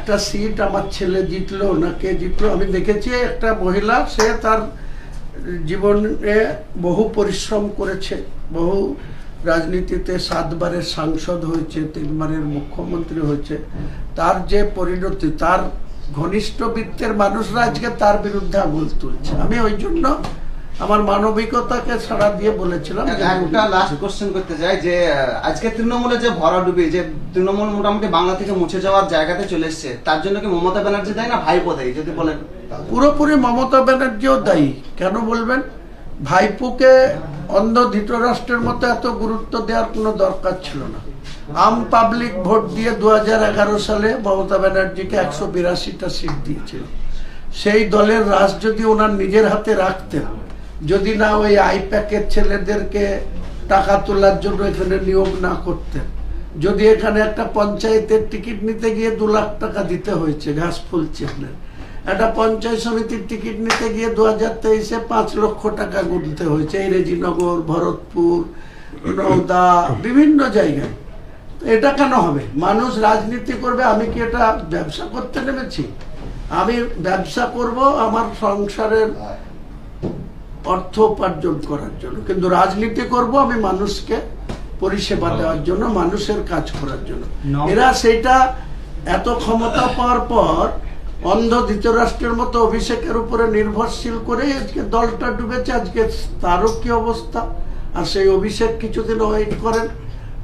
একটা সিট আমার ছেলে জিতলো না কে জিতলো, আমি দেখেছি একটা মহিলা, সে তার জীবনে বহু পরিশ্রম করেছে, বহু রাজনীতিতে 7 বারের সাংসদ হয়েছে, 3 বারের মুখ্যমন্ত্রী হয়েছে, তার যে পরিণতি, তার ঘনিষ্ঠ বৃত্তের মানুষরা আজকে তার বিরুদ্ধে আঙুল তুলছে। আমি ওই জন্য আমার মানবিকতাকে ছাড়া দিয়ে বলেছিলাম। একটা লাস্ট কোশ্চেন করতে চাই যে আজকে তৃণমূলে যে ভরাডুবি, যে তৃণমূল মোটামুটি বাংলা থেকে মুছে যাওয়ার জায়গাতে চলে এসছে, তার জন্য কি মমতা ব্যানার্জি দায়ী না ভাইপো দায়ী যদি বলেন? পুরোপুরি মমতা ব্যানার্জিও দায়ী। কেন বলবেন? ভাইপোকে অন্ধ ধৃতরাষ্ট্রের মতো এত গুরুত্ব দেওয়ার কোনো দরকার ছিল না। আম পাবলিক ভোট দিয়ে 2011 সালে মমতা ব্যানার্জিকে 182টা সিট দিয়েছিল। সেই দলের রাজ যদি ওনার নিজের হাতে রাখতেন, যদি না ওই আইপ্যাকের ছেলেদেরকে টাকা তোলার জন্য এখানে নিয়োগ না করতেন, যদি এখানে একটা পঞ্চায়েতের টিকিট নিতে গিয়ে 2 লাখ টাকা দিতে হয়েছে ঘাসফুল চিহ্নের, একটা পঞ্চায়েত সমিতির টিকিট নিতে গিয়ে 2023-এ 5 লক্ষ টাকা গুনতে হয়েছে, এই রেজিনগর, ভরতপুর, নওদা, বিভিন্ন জায়গায়। এটা কেন হবে? মানুষ রাজনীতি করবে। আমি কি এটা ব্যবসা করতে নেমেছি? আমি ব্যবসা করব আমার সংসারের অর্থ উপার্জন করার জন্য, কিন্তু রাজনীতি করব আমি মানুষকে পরিষেবা দেওয়ার জন্য, মানুষের কাজ করার জন্য। এরা সেটা এত ক্ষমতা পাওয়ার পর অন্ধ ধৃতরাষ্ট্রের মতো অভিষেকের উপরে নির্ভরশীল করে আজকে দলটা ডুবেছে। আজকে তারও কি অবস্থা। আর সেই অভিষেক কিছুদিন ওয়েট করেন,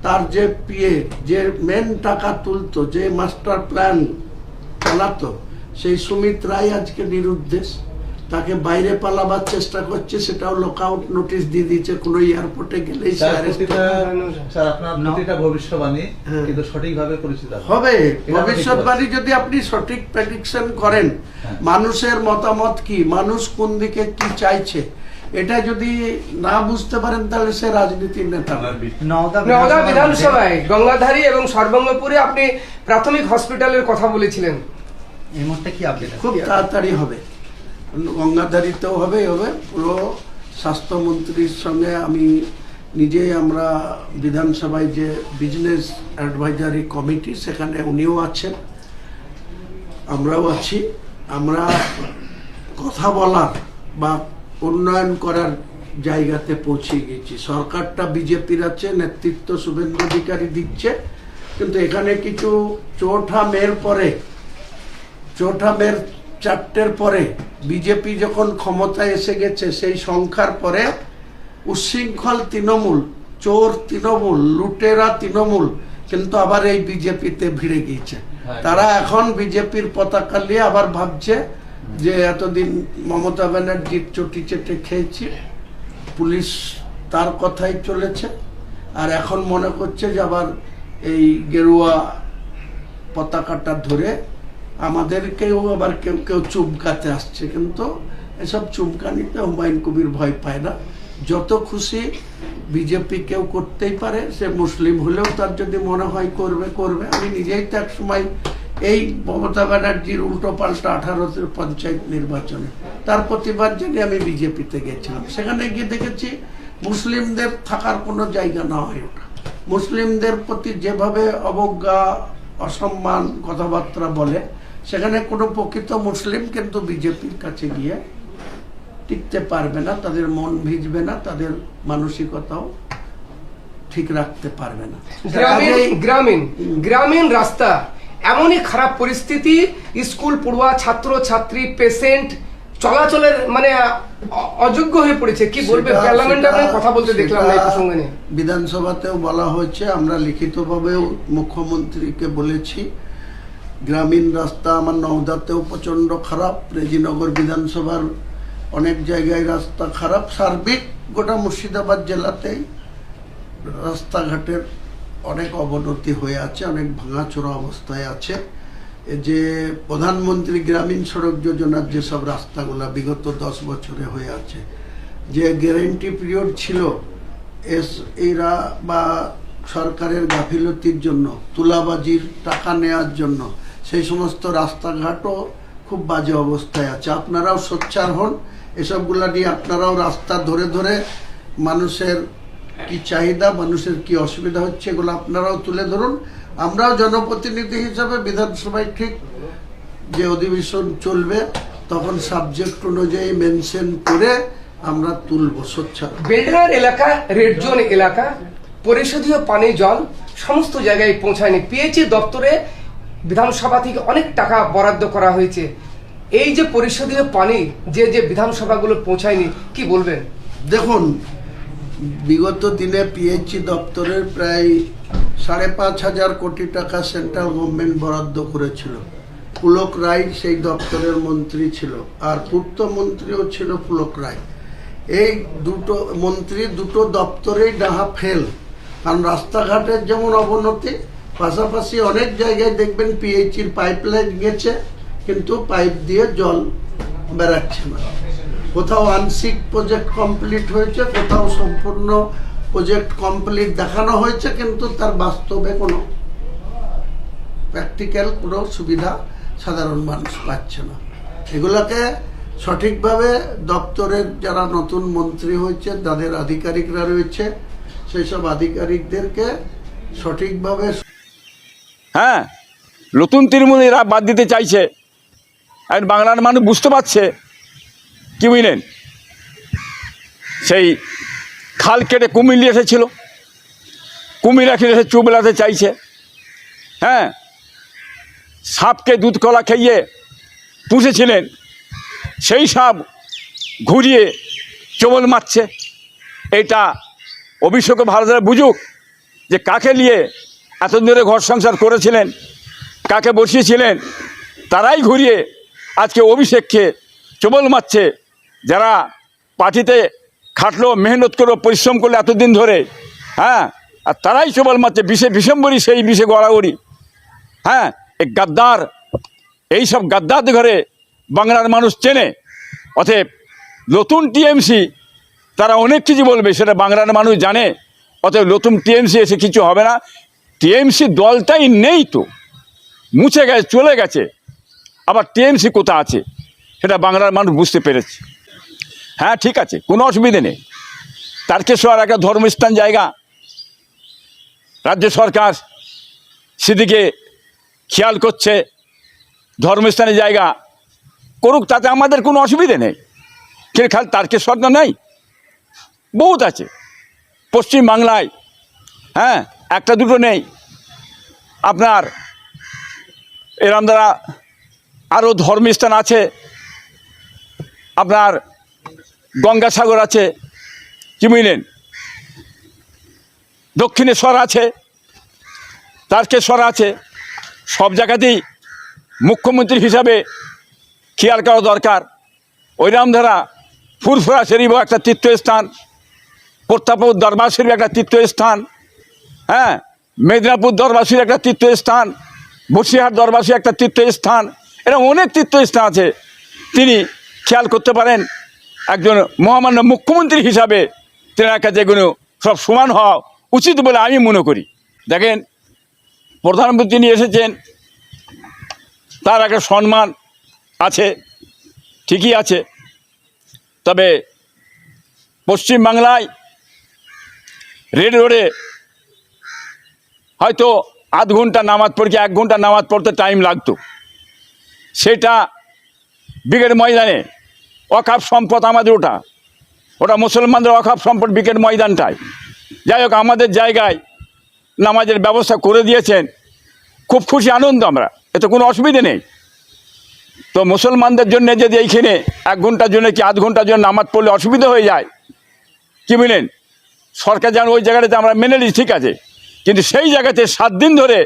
তার যে পিএ, যে মেন টাকা তুলতো, যে মাস্টার প্ল্যান চালাতো, সেই সুমিত রায় আজকে নিরুদ্দেশ। তাকে বাইরে পালাবার চেষ্টা করছে, সেটাও লকআউট নোটিশ দিয়ে দিয়েছে। কোনো এয়ারপোর্টে গেলেই স্যার আপনার প্রতিটা ভবিষ্যৎবাণী কিন্তু সঠিকভাবে পরিচিত হবে। ভবিষ্যৎবাণী যদি আপনি সঠিক প্রেডিকশন করেন, মানুষের মতামত কি, মানুষ কোন দিকে কি চাইছে, এটা যদি না বুঝতে পারেন তাহলে সে রাজনীতির নেতা। নওদা বিধানসভায় গঙ্গাধারী এবং সর্বঙ্গপুরে আপনি প্রাথমিক হসপিটালের কথা বলেছিলেন, এই মুহূর্তে কি আপডেট? খুব তাড়াতাড়ি হবে, গঙ্গাধারীতেও হবে। পুরো স্বাস্থ্যমন্ত্রীর সঙ্গে আমি নিজেই, আমরা বিধানসভায় যে বিজনেস অ্যাডভাইজারি কমিটি, সেখানে উনিও আছেন, আমরাও আছি। আমরা কথা বলার বা উন্নয়ন করার জায়গাতে পৌঁছে গেছি। সরকারটা বিজেপির আছে, নেতৃত্ব শুভেন্দু অধিকারী দিচ্ছে, কিন্তু এখানে কিছু চৌঠা মের 4টের পরে বিজেপি যখন ক্ষমতায় এসে গেছে, সেই সংখ্যার পরে উচ্ছৃঙ্খল তৃণমূল, চোর তৃণমূল, লুটেরা তৃণমূল কিন্তু আবার এই বিজেপিতে ভিড়ে গিয়েছে। তারা এখন বিজেপির পতাকা নিয়ে আবার ভাবছে যে এতদিন মমতা ব্যানার্জির চটি চেটে খেয়েছি, পুলিশ তার কথাই চলেছে, আর এখন মনে করছে যে আবার এই গেরুয়া পতাকাটা ধরে আমাদেরকেও আবার কেউ কেউ চুমকাতে আসছে। কিন্তু এসব চুমকানিতে হুমায়ুন কবির ভয় পায় না। যত খুশি বিজেপি কেউ করতেই পারে, সে মুসলিম হলেও তার যদি মনে হয় করবে। আমি নিজেই তো এক সময় এই মমতা ব্যানার্জির উল্টো পাল্টা 18-র পঞ্চায়েত নির্বাচনে তার প্রতিবাদ জানিয়ে আমি বিজেপিতে গেছিলাম। সেখানে গিয়ে দেখেছি মুসলিমদের থাকার কোনো জায়গা না হয় ওটা। মুসলিমদের প্রতি যেভাবে অবজ্ঞা, অসম্মান কথাবার্তা বলে, সেখানে কোনো প্রকৃত মুসলিম কিন্তু বিজেপির কাছে গিয়ে টিকতে পারবে না, তাদের মন ভিজবে না, তাদের মানসিকতাও ঠিক রাখতে পারবে না। গ্রামীণ রাস্তা এমনই খারাপ পরিস্থিতি, স্কুল পড়ুয়া, ছাত্র ছাত্রী, পেশেন্ট চলাচলের মানে অযোগ্য হয়ে পড়েছে। কি বলবে? পার্লামেন্টে আপনি কথা বলতে দেখলাম এই প্রসঙ্গে নিয়ে। বিধানসভাতেও বলা হয়েছে, আমরা লিখিতভাবেও মুখ্যমন্ত্রীকে বলেছি। গ্রামীণ রাস্তা আমার নওদাতেও প্রচন্ড খারাপ, রেজিনগর বিধানসভার অনেক জায়গায় রাস্তা খারাপ, সার্বিক গোটা মুর্শিদাবাদ জেলাতেই রাস্তাঘাটের অনেক অবনতি হয়ে আছে, অনেক ভাঙাচোরা অবস্থায় আছে। যে প্রধানমন্ত্রী গ্রামীণ সড়ক যোজনার যেসব রাস্তাগুলো বিগত 10 বছরে হয়ে আছে, যে গ্যারেন্টি পিরিয়ড ছিল, এরা বা সরকারের গাফিলতির জন্য, তুলাবাজির টাকা নেওয়ার জন্য সেই সমস্ত রাস্তাঘাটও খুব বাজে অবস্থায় আছে। আপনারাও সোচ্চার হন, এসবগুলা নিয়ে আপনারাও রাস্তা ধরে ধরে মানুষের কি চাহিদা, মানুষের কি অসুবিধা হচ্ছে, এগুলো আপনারাও তুলে ধরুন। আমরাও জনপ্রতিনিধি হিসাবে বিধানসভায় ঠিক যে অধিবেশন চলবে তখন সাবজেক্ট অনুযায়ী মেনশন করে আমরা তুলব স্বচ্ছতা। বেলডাঙ্গার এলাকা রেড জোন এলাকা, পরিশোধীয় পানীয় জল সমস্ত জায়গায় পৌঁছায়নি। পিএইচই দপ্তরে বিধানসভা থেকে অনেক টাকা বরাদ্দ করা হয়েছে, এই যে পরিশোধীয় পানি যে বিধানসভাগুলো পৌঁছায়নি, কি বলবেন? দেখুন, বিগত দিনে পিএইচই দপ্তরের প্রায় 5,500 কোটি টাকা সেন্ট্রাল গভর্নমেন্ট বরাদ্দ করেছিল। পুলক রায় সেই দপ্তরের মন্ত্রী ছিল, আর পূর্ত মন্ত্রীও ছিল পুলক রায়। এই দুটো মন্ত্রী দুটো দপ্তরেই ডাহা ফেল, কারণ রাস্তাঘাটের যেমন অবনতি, পাশাপাশি অনেক জায়গায় দেখবেন পিএইচির পাইপলাইন গেছে কিন্তু পাইপ দিয়ে জল বেরাচ্ছে না। কোথাও আনসিক প্রজেক্ট কমপ্লিট হয়েছে, কোথাও সম্পূর্ণ প্রজেক্ট কমপ্লিট দেখানো হয়েছে কিন্তু তার বাস্তবে কোনো প্র্যাকটিক্যাল কোনো সুবিধা সাধারণ মানুষ পাচ্ছে না। এগুলোকে সঠিকভাবে দপ্তরের যারা নতুন মন্ত্রী হয়েছে, যাদের আধিকারিকরা রয়েছে, সেই সব আধিকারিকদেরকে সঠিকভাবে হ্যাঁ, নতুন তৃণমূল এরা বাদ দিতে চাইছে, আর বাংলার মানুষ বুঝতে পারছে। কি বুঝলেন, সেই খাল কেটে কুমির নিয়ে এসেছিল, কুমির রেখে এসে চুপ মেলাতে চাইছে। হ্যাঁ, সাপকে দুধ কলা খাইয়ে পুষেছিলেন, সেই সাপ ঘুরিয়ে চবল মারছে। এটা অভিষেক ভারতের বুঝুক যে কাকে নিয়ে এতদিন ধরে ঘর সংসার করেছিলেন, কাকে বসিয়েছিলেন, তারাই ঘুরিয়ে আজকে অভিষেককে চবল মারছে। যারা পার্টিতে খাটলো, মেহনত করলো, পরিশ্রম করলো এতদিন ধরে, হ্যাঁ, আর তারাই চবল মারছে। বিশেম্বরী সেই বিষে গড়াগড়ি। হ্যাঁ, এই গাদ্দার, এইসব গাদ্দারদের ঘরে বাংলার মানুষ চেনে। অতএব নতুন টিএমসি তারা অনেক কিছু বলবে, সেটা বাংলার মানুষ জানে। অতএব নতুন টিএমসি এসে কিছু হবে না। টিএমসি দলটাই নেই তো, মুছে গেছে, চলে গেছে। আবার টিএমসি কোথা আছে সেটা বাংলার মানুষ বুঝতে পেরেছে। হ্যাঁ, ঠিক আছে, কোনো অসুবিধে নেই। তারকেশ্বর একটা ধর্মস্থান জায়গা, রাজ্য সরকার সেদিকে খেয়াল করছে, ধর্মস্থানের জায়গা করুক, তাতে আমাদের কোনো অসুবিধে নেই। কিন্তু খালি তারকেশ্বর না, নেই, বহুত আছে পশ্চিম বাংলায়। হ্যাঁ, একটা দুটো নেই। আপনার এরম দ্বারা আরও ধর্মস্থান আছে, আপনার গঙ্গাসাগর আছে, কি বুঝলেন, দক্ষিণেশ্বর আছে, তারকেশ্বর আছে। সব জায়গাতেই মুখ্যমন্ত্রী হিসাবে খেয়াল করা দরকার। ওইরাম ধারা ফুরফুরা শরীফও একটা তীর্থস্থান, প্রতাপপুর দরবার শরীফ একটা তীর্থস্থান, হ্যাঁ, মেদিনীপুর দরবার শরীফ একটা তীর্থস্থান, বসিরহাট দরবার শরীফ একটা তীর্থস্থান। এরকম অনেক তীর্থস্থান আছে, তিনি খেয়াল করতে পারেন। একজন মহামান্য মুখ্যমন্ত্রী হিসাবে তেনার কাছে এগুলো সব সমান হওয়া উচিত বলে আমি মনে করি। দেখেন, প্রধানমন্ত্রী তিনি এসেছেন, তার একটা সম্মান আছে, ঠিকই আছে। তবে পশ্চিমবাংলায় রেড রোডে হয়তো আধ ঘন্টা নামাজ পড়কে 1 ঘন্টা নামাজ পড়তে টাইম লাগতো, সেটা ব্রিগেড ময়দানে ওয়াকফ সম্পদ আমাদের, ওটা মুসলমানদের ওয়াকফ সম্পদ ব্রিগেড ময়দানটায়। যাই হোক, আমাদের জায়গায় নামাজের ব্যবস্থা করে দিয়েছেন, খুব খুশি, আনন্দ আমরা, এতে কোনো অসুবিধে নেই। তো মুসলমানদের জন্য যদি এইখানে 1 ঘন্টার জন্য কি আধ ঘন্টার জন্য নামাজ পড়লে অসুবিধা হয়ে যায়, কি বুঝলেন, সরকার যেন ওই জায়গাটাতে আমরা মেনে নিই, ঠিক আছে, কিন্তু সেই জায়গাতে 7 দিন ধরে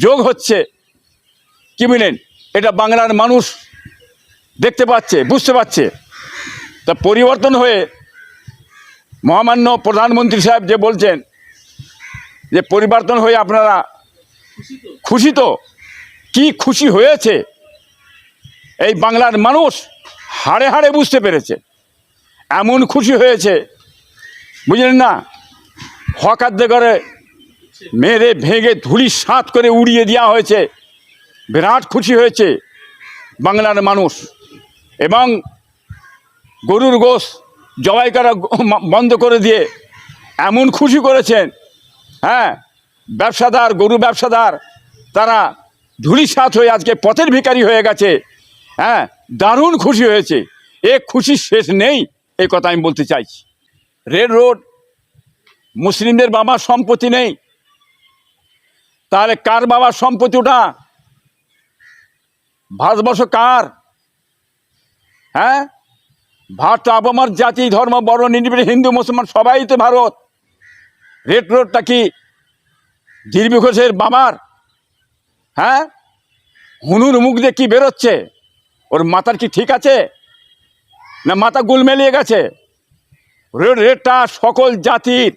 যোগ হচ্ছে, কি বুঝলেন, এটা বাংলার মানুষ দেখতে পাচ্ছে, বুঝতে পারছে। তা পরিবর্তন হয়ে মহামান্য প্রধানমন্ত্রী সাহেব যে বলছেন যে পরিবর্তন হয়ে আপনারা খুশি, তো কি খুশি হয়েছে এই বাংলার মানুষ হাড়ে হাড়ে বুঝতে পেরেছে। এমন খুশি হয়েছে, বুঝলেন না, হকারদের ঘরে মেরে ভেঙে ধুলি সাত করে উড়িয়ে দেওয়া হয়েছে, বিরাট খুশি হয়েছে বাংলার মানুষ। এবং গরুর গোশ জবাই করা বন্ধ করে দিয়ে এমন খুশি করেছেন, হ্যাঁ, ব্যবসাদার, গরু ব্যবসাদার, তারা ধূলিসাৎ হয়ে আজকে পথের ভিখারি হয়ে গেছে, হ্যাঁ, দারুণ খুশি হয়েছে। এ খুশির শেষ নেই, এই কথা আমি বলতে চাইছি। রেড রোড মুসলিমদের বাবার সম্পত্তি নেই, তাহলে কার বাবার সম্পত্তি ওটা? ভারতবর্ষ কার? হ্যাঁ, ভারত আবমার জাতি ধর্ম বড় নির্বিশেষে হিন্দু মুসলমান সবাই তো ভারত। রেড রোডটা কি দিলীপ ঘোষের বাবার? হ্যাঁ, হুনুর মুখ দিয়ে কি বেরোচ্ছে? ওর মাথার কি ঠিক আছে, না মাথা গুল মেলিয়ে গেছে? রেডটা সকল জাতির,